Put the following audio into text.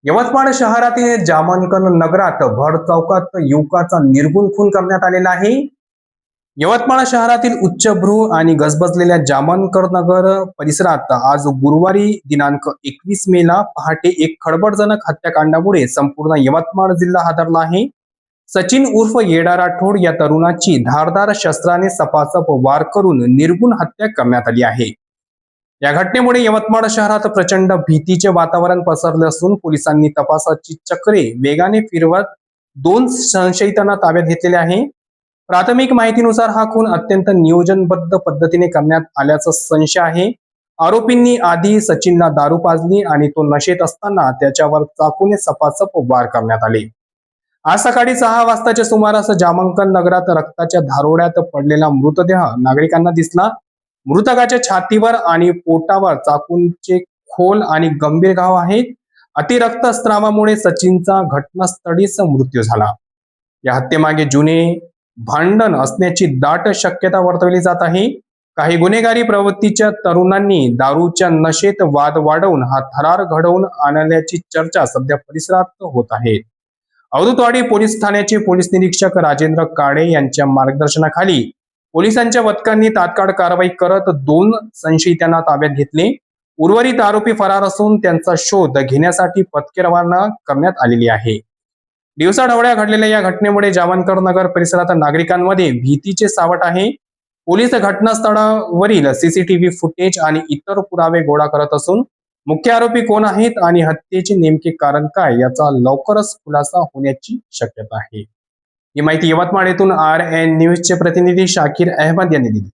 यवतमाळ शहरातील जामनकर नगरात भर चौकात युवकाचा निर्गुण खून करण्यात आलेला आहे. यवतमाळ शहरातील उच्चभ्रू आणि गजबजलेल्या जामनकर नगर परिसरात आज गुरुवारी दिनांक 21 मेला पहाटे एक खळबळजनक हत्याकांडामुळे संपूर्ण यवतमाळ जिल्हा हादरला आहे. सचिन उर्फ येडा राठोड या तरुणाची धारदार शस्त्राने सपासप वार करून निर्गुण हत्या करण्यात आली आहे. या घटनेमुळे यवतमाळ शहरात प्रचंड भीतीचे वातावरण पसरले असून पोलिसांनी तपासाची चक्रे वेगाने फिरवत 2 संशयितांना ताब्यात घेतलेले आहे. प्राथमिक माहितीनुसार हा खून अत्यंत नियोजनबद्ध पद्धतीने करण्यात आल्याचा संशय आहे. आरोपींनी आधी सचिनला दारू पाजली आणि तो नशेत असताना त्याच्यावर चाकूने सपासप वार करण्यात आले. आज सकाळी 6 वाजताच्या सुमारास जामनकर नगरात रक्ताच्या धारोड्यात पडलेला मृतदेह नागरिकांना दिसला. मृतकाच्या छातीवर आणि पोटावर चाकूंचे खोल आणि गंभीर घाव आहेत. अतिरक्तस्रावामुळे सचिनचा घटनास्थळीच मृत्यू झाला. या हत्येमागे जुने भांडण असण्याची दाट शक्यता वर्तवली जात आहे. काही गुन्हेगारी प्रवृत्तीच्या तरुणांनी दारूच्या नशेत वाद वाढवून हा थरार घडवून आणल्याची चर्चा सध्या परिसरात होत आहे. अवधूतवाडी पोलीस ठाण्याचे पोलीस निरीक्षक राजेंद्र काळे यांच्या मार्गदर्शनाखाली पोलिसांच्या पथकांनी तात्काळ कारवाई करत 2 संशयितांना ताब्यात घेतले. उर्वरित आरोपी फरार असून त्यांचा शोध घेण्यासाठी पथके रवाना करण्यात आलेली आहे. दिवसाढवळ्या घडलेल्या या घटनेमुळे जामनकर नगर परिसरात नागरिकांमध्ये भीतीचे सावट आहे. पोलीस घटनास्थळावरील सीसीटीव्ही फुटेज आणि इतर पुरावे गोळा करत असून मुख्य आरोपी कोण आहेत आणि हत्येचे नेमके कारण काय याचा लवकरच खुलासा होण्याची शक्यता आहे. ही माहिती यवतमाळ येथून RN न्यूजचे प्रतिनिधी शाकीर अहमद यांनी दिली.